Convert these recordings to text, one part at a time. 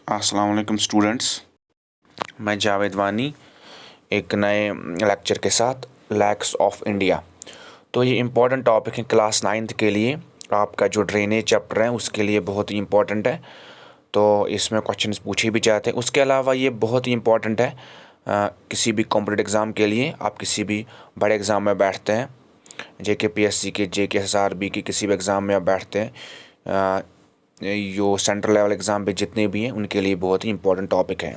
अस्सलाम वालेकुम स्टूडेंट्स। मैं जावेद वानी एक नए लेक्चर के साथ लैक्स ऑफ इंडिया। तो ये इम्पोर्टेंट टॉपिक है क्लास 9th के लिए। आपका जो ड्रेनेज चैप्टर है उसके लिए बहुत ही इम्पोर्टेंट है। तो इसमें क्वेश्चंस पूछे भी जाते हैं। उसके अलावा ये बहुत ही इम्पोर्टेंट है किसी भी कॉम्पिटिटिव एग्ज़ाम के लिए। आप किसी भी बड़े एग्ज़ाम में बैठते हैं, JKPSC के, JKSRB के किसी भी एग्ज़ाम में आप बैठते हैं, जो सेंट्रल लेवल एग्ज़ाम पे जितने भी हैं उनके लिए बहुत ही इम्पोर्टेंट टॉपिक है।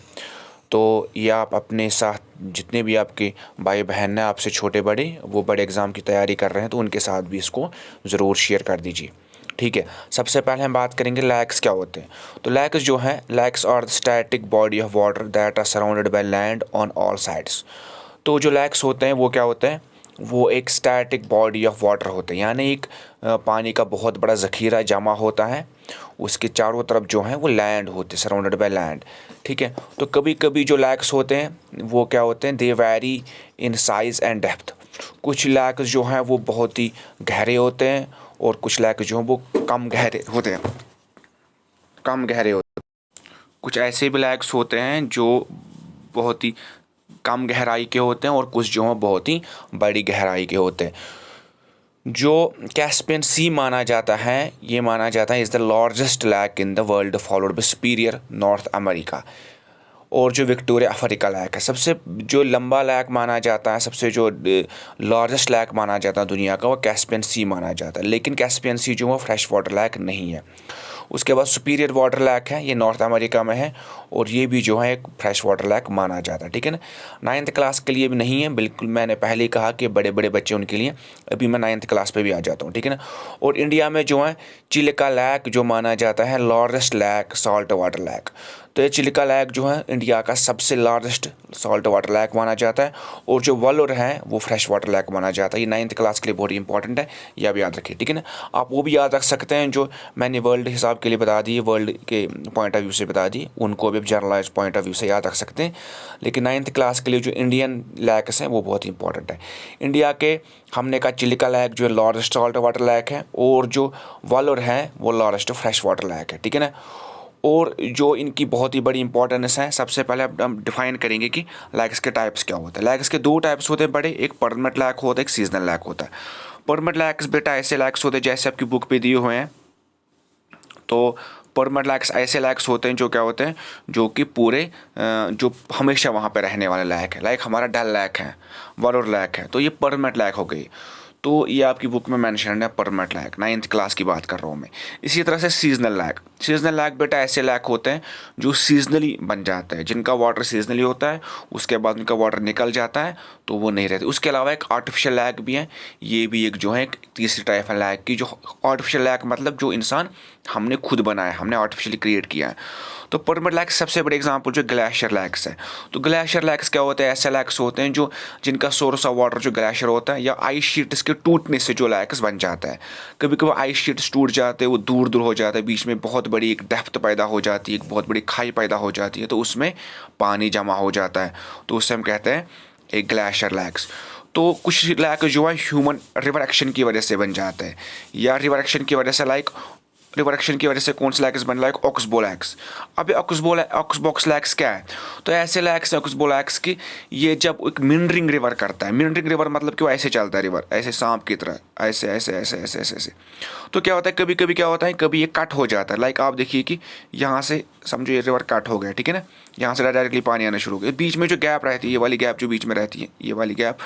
तो ये आप अपने साथ जितने भी आपके भाई बहन हैं आपसे छोटे बड़े, वो बड़े एग्ज़ाम की तैयारी कर रहे हैं, तो उनके साथ भी इसको ज़रूर शेयर कर दीजिए। ठीक है। सबसे पहले हम बात करेंगे लैक्स क्या होते हैं। तो लैक्स जो हैं, lakes are the static body of water that are surrounded by land on all sides. तो जो लैक्स होते हैं वो क्या होते हैं, वो एक स्टैटिक बॉडी ऑफ वाटर होते हैं, यानी एक पानी का बहुत बड़ा ज़ख़ीरा जमा होता है। उसके चारों तरफ जो है वो लैंड होते हैं, सराउंडेड बाय लैंड। ठीक है। तो कभी कभी जो लैक्स होते हैं वो क्या होते हैं, they vary in size and depth. कुछ लैक्स जो हैं वो बहुत ही गहरे होते हैं और कुछ लैक्स जो हैं वो कम गहरे होते हैं, कम गहरे होते हैं। कुछ ऐसे भी लैक्स होते हैं जो बहुत ही कम गहराई के होते हैं और कुछ जो हैं बहुत ही बड़ी गहराई के होते हैं। जो कैस्पियन सी माना जाता है, ये माना जाता है is the largest lake in the world, followed by Superior North America. और जो विक्टोरिया अफ्रीका लैक है, सबसे जो लंबा लैक माना जाता है, सबसे जो लार्जेस्ट लैक माना जाता है दुनिया का, वो कैस्पियन सी माना जाता है। लेकिन कैस्पियन सी जो है फ्रेश वाटर लैक नहीं है। उसके बाद सुपीरियर वाटर लैक है, ये नॉर्थ अमेरिका में है और ये भी जो है एक फ्रेश वाटर लैक माना जाता है। ठीक है ना। 9th क्लास के लिए भी नहीं है, बिल्कुल मैंने पहले ही कहा कि बड़े बड़े बच्चे उनके लिए। अभी मैं 9th क्लास पे भी आ जाता हूँ। ठीक है ना। और इंडिया में जो है चिलिका लैक जो माना जाता है largest lake, salt water lake. तो ये चिलिका लैक जो है इंडिया का सबसे लार्जेस्ट सॉल्ट वाटर लैक माना जाता है। और जो वलोर है वो फ्रेश वाटर लैक माना जाता है। ये 9th क्लास के लिए बहुत इंपॉर्टेंट है, ये आप याद रखिए। ठीक है ना। आप वो भी याद रख सकते हैं जो मैंने वर्ल्ड हिसाब के लिए बता दिए, वर्ल्ड के पॉइंट ऑफ व्यू से बता दिए, उनको भी जनरलाइज पॉइंट ऑफ व्यू से याद रख सकते हैं। लेकिन 9th क्लास के लिए जो इंडियन लैक्स हैं वो बहुत इंपॉर्टेंट है। इंडिया के हमने कहा चिलिका लैक जो है लार्जेस्ट सॉल्ट वाटर लैक है, और जो वलोर है वो लार्जेस्ट फ्रेश वाटर लैक है। ठीक है ना। और जो इनकी बहुत ही बड़ी इंपॉर्टेंस है, सबसे पहले अब हम डिफाइन करेंगे कि लैक्स के टाइप्स क्या होते हैं। लैक्स के दो टाइप्स होते हैं बड़े, एक परमानेंट लैक होता है, एक सीजनल लैक होता है। परमानेंट लैक्स बेटा ऐसे लैक्स होते हैं जैसे आपकी बुक पे दिए हुए हैं। तो परमानेंट लैक्स ऐसे लैक्स होते हैं जो क्या होते हैं, जो कि पूरे जो हमेशा वहाँ पे रहने वाले लैक है। लाइक हमारा डल लैक है, वलोर लैक है, तो ये परमानेंट लैक हो गई। तो ये आपकी बुक में मेंशन है परमानेंट लैक, 9th क्लास की बात कर रहा हूँ मैं। इसी तरह से सीजनल लैक, सीजनल लैक बेटा ऐसे लैक होते हैं जो सीजनली बन जाते हैं, जिनका वाटर सीजनली होता है, उसके बाद उनका वाटर निकल जाता है तो वो नहीं रहते। उसके अलावा एक आर्टिफिशियल लैक भी है, ये भी एक जो है एक तीसरी टाइप है लैक की। जो आर्टिफिशियल लैक मतलब जो इंसान हमने खुद बनाया, हमने आर्टिफिशियली क्रिएट किया है। तो परमानेंट लैक्स सबसे बड़े एग्जांपल जो ग्लेशियर लैक्स है। तो ग्लेशियर लैक्स क्या होते हैं, ऐसे लैक्स होते हैं जो जिनका सोर्स ऑफ वाटर जो ग्लेशियर होता है या आइस शीट्स के टूटने से जो लैक्स बन जाता है। कभी कभी आइस शीट्स टूट जाते हैं, वो दूर दूर हो जाता है, बीच में बहुत बड़ी एक डेप्थ पैदा हो जाती है, एक बहुत बड़ी खाई पैदा हो जाती है, तो उसमें पानी जमा हो जाता है, तो उससे हम कहते हैं एक ग्लेशियर लैक्स। तो कुछ लैक जो है ह्यूमन रिवर एक्शन की वजह से बन जाते हैं, या रिवर एक्शन की वजह से, लाइक रिवर एक्शन की वजह से कौन से लैक्स बन, लाइक ऑक्सबो लैक्स। अब ऑक्सबॉक्स लैक्स क्या है, तो ऐसे लैक्स ऑक्सबो लैक्स की, ये जब एक मिनरिंग रिवर करता है, मिनरिंग रिवर मतलब कि वो ऐसे चलता है रिवर, ऐसे सांप की तरह, ऐसे ऐसे ऐसे ऐसे ऐसे ऐसे। तो क्या होता है, कभी कभी क्या होता है, कभी ये कट हो जाता है। लाइक आप देखिए कि यहाँ से समझो ये रिवर कट हो गया, ठीक है ना, यहाँ से डायरेक्टली पानी आना शुरू हो गया, बीच में जो गैप रहती है, ये वाली गैप जो बीच में रहती है, ये वाली गैप,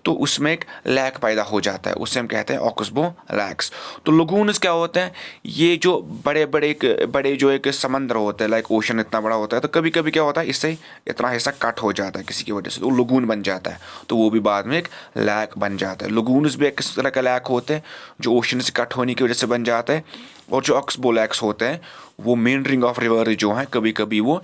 तो उसमें एक लैक पैदा हो जाता है, उससे हम कहते हैं ऑक्सबो लैक्स। तो लगून्स क्या होते हैं, ये जो बड़े जो एक समंदर होते हैं, लाइक ओशन इतना बड़ा होता है, तो कभी कभी क्या होता है, इससे इतना हिस्सा कट हो जाता है किसी की वजह से, तो लगून बन जाता है, तो वो भी बाद में एक लैक बन जाता है। लगून्स भी एक तरह का लैक होते हैं जो ओशन से कट होने की वजह से बन जाता है। और जो ऑक्सबो लैक्स होते हैं वो मेन रिंग ऑफ रिवर जो है कभी कभी वो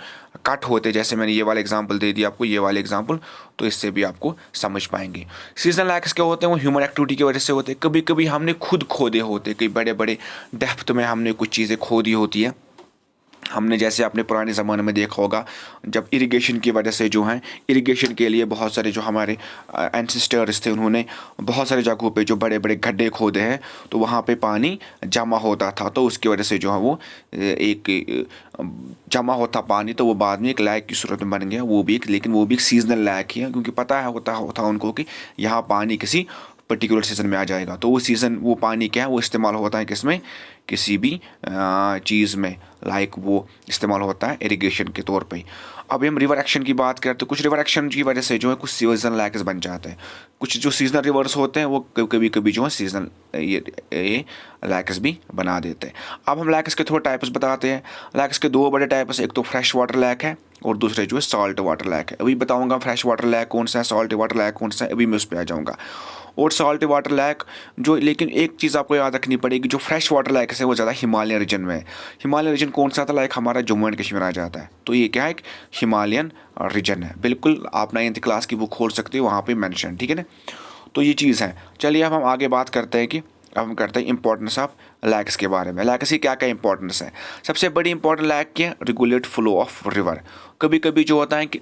कट होते हैं, जैसे मैंने ये वाला एग्जांपल दे दिया आपको, ये वाले एग्जांपल, तो इससे भी आपको समझ पाएंगे। सीजनल लैक्स क्या होते हैं, वो ह्यूमन एक्टिविटी की वजह से होते हैं। कभी कभी हमने खुद खोदे होते हैं, कई बड़े बड़े डेप्थ में हमने कुछ चीज़ें खोदी होती है, हमने जैसे अपने पुराने ज़माने में देखा होगा, जब इरिगेशन की वजह से जो है, इरिगेशन के लिए बहुत सारे जो हमारे एंसेस्टर्स थे, उन्होंने बहुत सारे जगहों पे जो बड़े बड़े गड्ढे खोदे हैं, तो वहाँ पे पानी जमा होता था, तो उसकी वजह से जो है वो एक जमा होता पानी, तो वो बाद में एक लैक की सूरत में बन गया। वो भी एक, लेकिन वो भी एक सीजनल लैक ही है, क्योंकि पता है होता उनको कि यहाँ पानी किसी पर्टिकुलर सीज़न में आ जाएगा। तो वो पानी क्या है, वो इस्तेमाल होता है किसमें, किसी भी चीज़ में, लाइक वो इस्तेमाल होता है इरिगेशन के तौर पे। अब हम रिवर एक्शन की बात करते हैं, तो कुछ रिवर एक्शन की वजह से जो है कुछ सीजनल लैक्स बन जाते हैं। कुछ जो सीजनल रिवर्स होते हैं वो कभी कभी जो है सीजनल ये लैक्स भी बना देते हैं। अब हम लैक्स के थोड़े टाइप्स बताते हैं। लैक्स के दो बड़े टाइप्स, एक तो फ्रेश वाटर लैक है और दूसरे जो है सॉल्ट वाटर लैक है। अभी बताऊंगा फ्रेश वाटर लैक कौन सा है, सॉल्ट वाटर लैक कौन सा है, अभी मैं उस पर आ जाऊँगा। और सॉल्ट वाटर लैक जो, लेकिन एक चीज़ आपको याद रखनी पड़ेगी, जो फ्रेश वाटर लैक है वो ज़्यादा हिमालयन रीजन में है। हिमालयन रीजन कौन सा था, लाइक हमारा जम्मू एंड कश्मीर आ जाता है, तो ये क्या है, एक हिमालयन रीजन है। बिल्कुल आप 9th क्लास की बुक खोल सकते हो, वहाँ पे मेंशन, ठीक है ना। तो ये चीज़ है। चलिए अब हम आगे बात करते हैं कि अब हम करते हैं इंपॉर्टेंस ऑफ लैक्स के बारे में। लैक्स की क्या क्या इंपॉर्टेंस है। सबसे बड़ी इंपॉर्टेंट लैक क्या है, रेगुलेट फ्लो ऑफ रिवर। कभी कभी जो होता है कि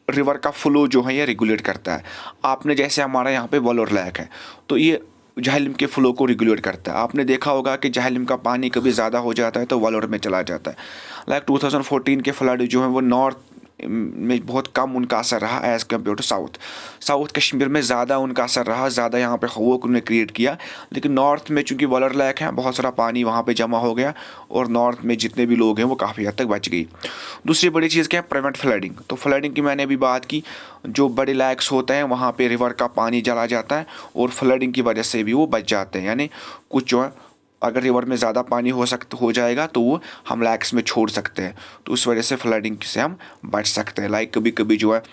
रिवर का फ्लो जो है ये रेगुलेट करता है। आपने जैसे हमारा यहाँ पे वलोर लैक है, तो ये जहलम के फ्लो को रेगुलेट करता है। आपने देखा होगा कि जहलम का पानी कभी ज़्यादा हो जाता है तो वलोर में चला जाता है। लाइक 2014 के फ्लड जो है वो नॉर्थ में बहुत कम उनका असर रहा as compared to south Kashmir में ज़्यादा उनका असर रहा, ज़्यादा यहाँ पे हवा को उन्होंने क्रिएट किया। लेकिन नॉर्थ में चूंकि वॉलर लैक है, बहुत सारा पानी वहाँ पे जमा हो गया और नॉर्थ में जितने भी लोग हैं वो काफ़ी हद तक बच गई। दूसरी बड़ी चीज़ क्या है, प्रिवेंट फ्लडिंग। तो फ्लडिंग की मैंने अभी बात की, जो बड़े लैक्स होते हैं वहाँ पे रिवर का पानी चला जाता है और फ्लडिंग की वजह से भी वो बच जाते हैं। यानी कुछ जो है, अगर रिवर में ज़्यादा पानी हो जाएगा तो वो हम लैक्स में छोड़ सकते हैं, तो उस वजह से फ्लडिंग से हम बच सकते हैं। लाइक कभी कभी जो है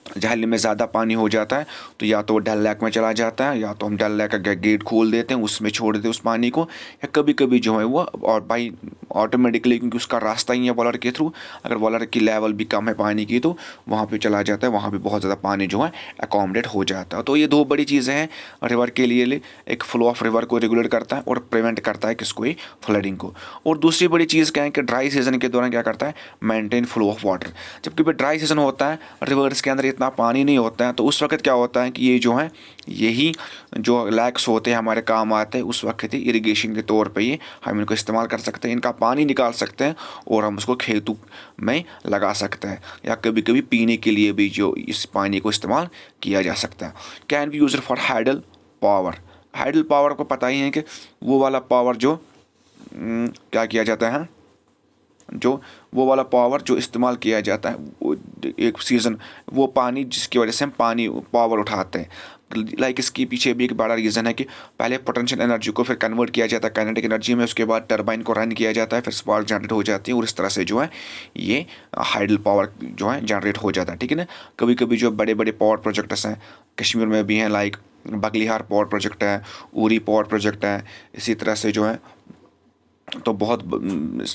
जहलम में ज़्यादा पानी हो जाता है तो या तो डल लेक में चला जाता है, या तो हम डल लेक का गेट खोल देते हैं, उसमें छोड़ देते हैं उस पानी को, या कभी कभी जो है वो और बाई ऑटोमेटिकली, क्योंकि उसका रास्ता ही है वॉलर के थ्रू, अगर वॉलर की लेवल भी कम है पानी की तो वहाँ पे चला जाता है, वहाँ पे बहुत ज़्यादा पानी जो है अकोमोडेट हो जाता है। तो ये दो बड़ी चीज़ें हैं रिवर के लिए, एक फ्लो ऑफ रिवर को रेगुलेट करता है और प्रिवेंट करता है किसको, ये फ्लडिंग को। और दूसरी बड़ी चीज़ क्या है कि ड्राई सीजन के दौरान क्या करता है, मेंटेन फ्लो ऑफ वाटर। जब कभी ड्राई सीजन होता है, रिवर्स के अंदर इतना पानी नहीं होता है, तो उस वक्त क्या होता है कि ये जो है, यही जो लैक्स होते हैं हमारे काम आते हैं, उस वक्त ही इरिगेशन के तौर पे ये हम इनको इस्तेमाल कर सकते हैं, इनका पानी निकाल सकते हैं और हम उसको खेतों में लगा सकते हैं, या कभी कभी पीने के लिए भी जो इस पानी को इस्तेमाल किया जा सकता है। Can be used for hydel power. Hydel power को पता ही है कि वो वाला पावर जो क्या किया जाता है, जो वो वाला पावर जो इस्तेमाल किया जाता है, वो एक सीज़न, वो पानी जिसकी वजह से हम पानी पावर उठाते हैं। लाइक इसके पीछे भी एक बड़ा रीज़न है कि पहले पोटेंशियल एनर्जी को फिर कन्वर्ट किया जाता है काइनेटिक एनर्जी में, उसके बाद टरबाइन को रन किया जाता है, फिर स्पार्क जनरेट हो जाती है और इस तरह से जो है ये हाइडल पावर जो है जनरेट हो जाता है, ठीक है ना। कभी कभी जो बड़े बड़े पावर प्रोजेक्ट्स हैं कश्मीर में भी हैं, लाइक बगलिहार पावर प्रोजेक्ट है, उरी पावर प्रोजेक्ट है, इसी तरह से जो है तो बहुत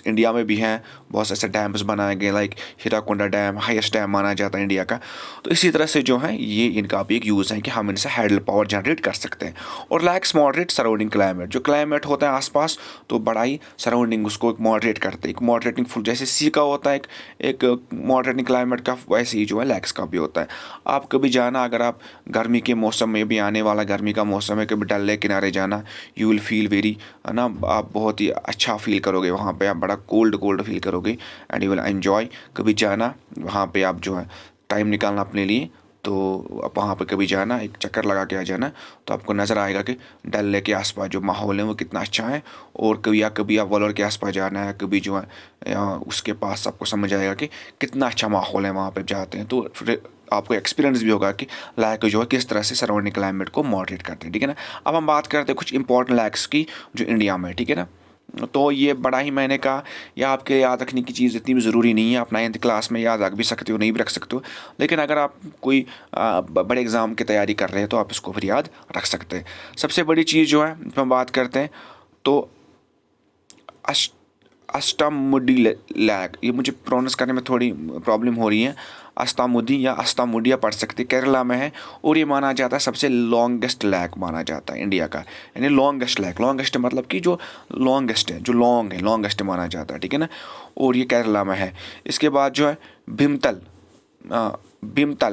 इंडिया में भी हैं बहुत से ऐसे डैम्स बनाए गए, लाइक हीराकुंडा डैम हाईएस्ट डैम माना जाता है इंडिया का। तो इसी तरह से जो है ये इनका भी एक यूज़ है कि हम इनसे हाइडल पावर जनरेट कर सकते हैं। और लैक्स मॉडरेट सराउंडिंग क्लाइमेट, जो क्लाइमेट होता है आसपास, तो बड़ा ही सराउंडिंग उसको एक मॉडरेट करते हैं, एक मॉडरेटिंग फुल, जैसे सी का होता है एक मॉडरेटिंग क्लाइमेट का, वैसे ही जो है लैक्स का भी होता है। आप कभी जाना, अगर आप गर्मी के मौसम में भी, आने वाला गर्मी का मौसम है, कभी डल लेक किनारे जाना, यू विल फील वेरी, है ना, आप बहुत ही अच्छा फील करोगे वहाँ पे, आप बड़ा कोल्ड फील करोगे एंड यू विल एंजॉय। कभी जाना वहाँ पे, आप जो है टाइम निकालना अपने लिए, तो आप वहाँ पे कभी जाना, एक चक्कर लगा के आ जाना, तो आपको नज़र आएगा कि डल लेक के आसपास जो माहौल है वो कितना अच्छा है। और कभी आप वॉलर के आसपास जाना है, कभी जो है उसके पास, आपको समझ आएगा कि कितना अच्छा माहौल है वहाँ पे जाते हैं। तो फिर आपको एक्सपीरियंस भी होगा कि लैक जो है किस तरह से सराउंडिंग क्लाइमेट को मॉडरेट करते हैं, ठीक है ना। अब हम बात करते हैं कुछ इंपॉर्टेंट लैक्स की जो इंडिया में, ठीक है ना। तो ये बड़ा ही, मैंने कहा, या आपके याद रखने की चीज़ इतनी भी ज़रूरी नहीं है, आप 9th क्लास में याद रख भी सकते हो, नहीं भी रख सकते हो, लेकिन अगर आप कोई बड़े एग्ज़ाम की तैयारी कर रहे हैं तो आप इसको फिर याद रख सकते हैं। सबसे बड़ी चीज़ जो है हम बात करते हैं, तो अस्तामुडी लैक, ये मुझे प्रोनाउंस करने में थोड़ी प्रॉब्लम हो रही है, अस्तामुदी या अस्तामुडिया पढ़ सकते, केरला में है। और ये माना जाता है सबसे लॉन्गेस्ट लैक माना जाता है इंडिया का, यानी लॉन्गेस्ट लैक, लॉन्गेस्ट मतलब कि जो लॉन्गेस्ट है, जो लॉन्ग है, लॉन्गेस्ट माना जाता है, ठीक है ना। और ये केरला में है। इसके बाद जो है भीमतल,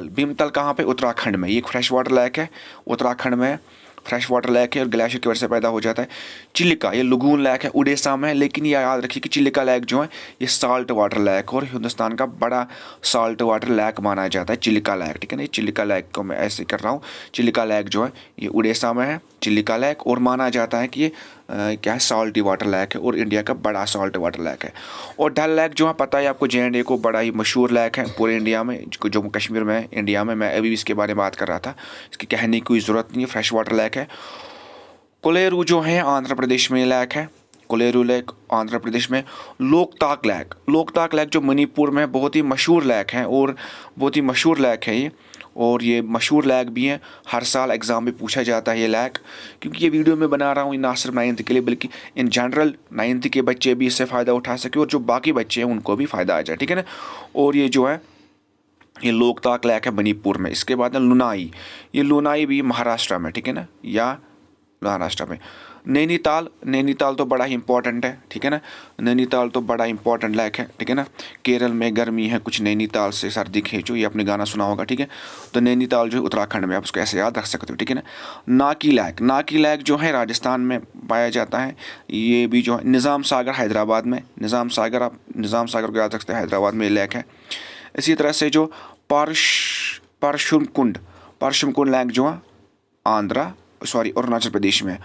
भीमतल कहाँ पे, उत्तराखंड में। ये एक फ्रेश वाटर लैक है, उत्तराखंड में फ्रेश वाटर लैक है और ग्लेशियर की वजह से पैदा हो जाता है। चिलिका, ये लगून लैक है, उड़ीसा में है, लेकिन ये याद रखिए कि चिलिका लैक जो है ये साल्ट वाटर लैक और हिंदुस्तान का बड़ा साल्ट वाटर लैक माना जाता है, चिलिका लैक, ठीक है ना। ये चिलिका लैक को मैं ऐसे कर रहा हूँ, चिलिका लैक जो है ये उड़ीसा में है, चिलिका लैक, और माना जाता है कि ये क्या है, साल्टी वाटर लैक है और इंडिया का बड़ा साल्ट वाटर लैक है। और डल लैक जो है पता है आपको, JND को बड़ा ही मशहूर लैक है पूरे इंडिया में, जम्मू कश्मीर में, इंडिया में। मैं अभी भी इसके बारे में बात कर रहा था, इसकी कहने की कोई ज़रूरत नहीं है, फ्रेश वाटर लैक है। कोलेरू जो है आंध्र प्रदेश में लैक है, कोलेरू लैक आंध्र प्रदेश में। लोकताक लैक, लोकताक लैक जो मणिपुर में बहुत ही मशहूर लैक है और बहुत ही मशहूर लैक है ये, और ये मशहूर लैक भी है, हर साल एग्ज़ाम में पूछा जाता है ये लैक। क्योंकि ये वीडियो मैं बना रहा हूँ ना सिर्फ 9th के लिए, बल्कि इन जनरल 9th के बच्चे भी इससे फ़ायदा उठा सके और जो बाकी बच्चे हैं उनको भी फ़ायदा आ जाए, ठीक है ना। और ये जो है ये लोकताक लैक है मणिपुर में। इसके बाद लुनाई, ये लुनाई भी महाराष्ट्र में, ठीक है ना, या महाराष्ट्र में। नैनीताल, नैनीताल तो बड़ा ही इंपॉर्टेंट है, ठीक है ना, नैनीताल तो बड़ा इंपॉर्टेंट लैक है, ठीक है ना। केरल में गर्मी है कुछ, नैनीताल से सर्दी खींचो, ये आपने गाना सुना होगा, ठीक है। तो नैनीताल जो है उत्तराखंड में, आप उसको ऐसे याद रख सकते हो, ठीक है ना। नाकी लैक, नाकी लैक जो है राजस्थान में पाया जाता है, ये भी जो है निज़ाम सागर हैदराबाद में, निज़ाम सागर, आप निज़ाम सागर को याद रख सकते हैं, हैदराबाद में लैक है। इसी तरह से जो परशुम कुंड लैक जो है अरुणाचल प्रदेश में।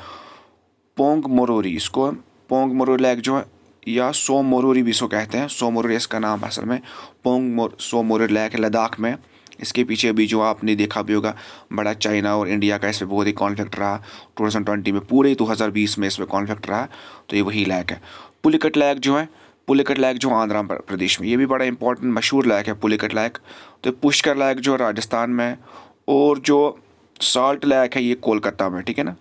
पोंग मोरोरी, इसको पोंग मोरोरी लैक जो है, या सो मोरोरी भी इसको कहते हैं, सो मोरोरी इसका नाम असल में, सो मोरोरी लैक है लद्दाख में। इसके पीछे भी जो आपने देखा भी होगा, बड़ा चाइना और इंडिया का इसमें बहुत ही कॉन्फ्लिक्ट रहा 2020 में, पूरे 2020 में इसमें कॉन्फ्लिक्ट रहा, तो ये वही लैक है। पुलिकट लैक जो है, पुलिकट लैक जो आंध्र प्रदेश में, ये भी बड़ा इंपॉर्टेंट मशहूर लैक है पुलिकट लैक। तो पुष्कर लैक जो राजस्थान में, और जो साल्ट लैक है ये कोलकाता में, ठीक है ना।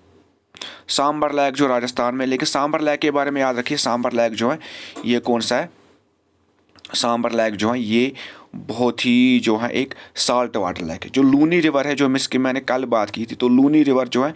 सांबर लैक जो राजस्थान में, लेकिन सांबर लैक के बारे में याद रखिए, सांबर लैक जो है ये कौन सा है, सांबर लैक जो है ये बहुत ही जो है एक साल्ट वाटर लैक है। जो लूनी रिवर है, जो मिसकी मैंने कल बात की थी, तो लूनी रिवर जो है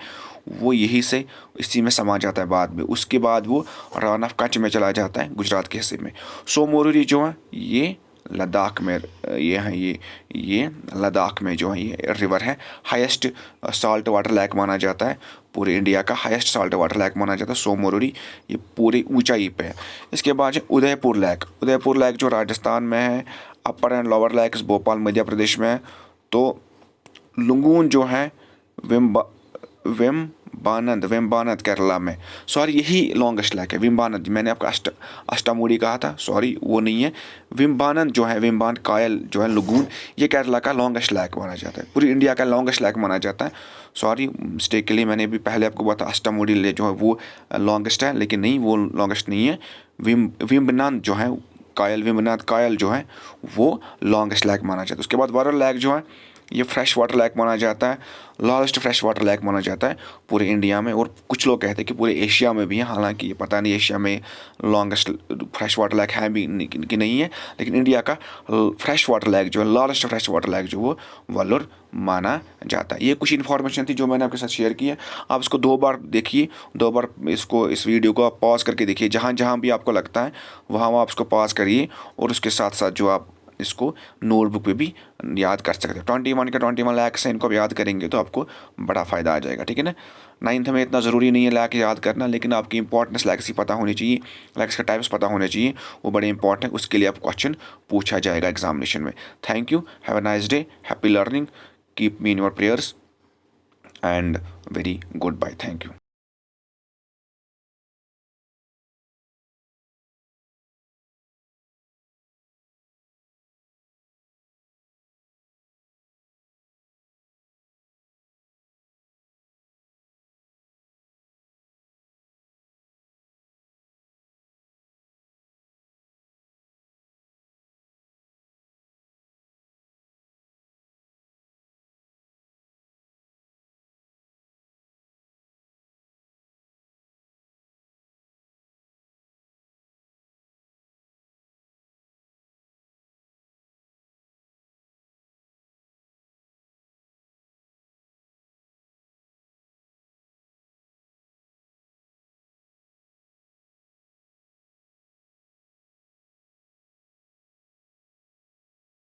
वो यही से इसी में समा जाता है बाद में, उसके बाद वो रन ऑफ कच्छ में चला जाता है गुजरात के हिस्से में। सो मोरोरी जो है ये लद्दाख में, ये है ये लद्दाख में जो है ये रिवर है, हाईएस्ट साल्ट वाटर लैक माना जाता है, पूरे इंडिया का हाईएस्ट साल्ट वाटर लैक माना जाता है सो मोरोरी, ये पूरी ऊंचाई पे है। इसके बाद उदयपुर लैक जो राजस्थान में है, अपर एंड लोअर लैक्स भोपाल मध्य प्रदेश में है। तो लुंगून जो है वेम्बानद केरला में, सॉरी यही लॉन्गेस्ट लैक है वेम्बानद, मैंने आपको अष्टामुडी कहा था, सॉरी वो नहीं है। वेम्बानद जो है, वेम्बान कायल जो है लुगून, ये केरला का लॉन्गेस्ट लैक माना जाता है, पूरी इंडिया का लॉन्गेस्ट लैक माना जाता है। सॉरी मिस्टेक के लिए, मैंने भी पहले आपको बताया अष्टामुडी जो है वो लॉन्गेस्ट है, लेकिन नहीं, वो लॉन्गेस्ट नहीं है। वेम्बनाद जो है वेम्बनाद कायल जो है वो लॉन्गेस्ट लैक माना जाता है। उसके बाद वरल लैक जो है ये फ्रेश वाटर लैक माना जाता है, लार्जेस्ट फ्रेश वाटर लैक माना जाता है पूरे इंडिया में, और कुछ लोग कहते हैं कि पूरे एशिया में भी है, हालांकि ये पता नहीं एशिया में लॉन्गेस्ट फ्रेश वाटर लैक है भी कि नहीं है, लेकिन इंडिया का फ्रेश वाटर लैक जो है, लार्जेस्ट फ्रेश वाटर लैक जो वो वल्लूर माना जाता है। ये कुछ इन्फॉर्मेशन थी जो मैंने आपके साथ शेयर की है। आप इसको 2 बार देखिए, 2 बार इस वीडियो को आप पॉज करके देखिए, जहाँ जहाँ भी आपको लगता है वहाँ आप उसको पॉज करिए, और उसके साथ साथ जो आप इसको नोटबुक पे भी याद कर सकते हैं। 21 के 21 लैक्स हैं, इनको आप याद करेंगे तो आपको बड़ा फ़ायदा आ जाएगा, ठीक है ना। 9th में इतना ज़रूरी नहीं है लैक्स याद करना, लेकिन आपकी इंपॉर्टेंस लैक्स की पता होनी चाहिए, लैक्स का टाइप्स पता होने चाहिए, वो बड़े इंपॉर्टेंट है, उसके लिए आप क्वेश्चन पूछा जाएगा एग्जामिनेशन में। Thank you, have a nice day, happy learning, keep me in your prayers and very goodbye, thank you.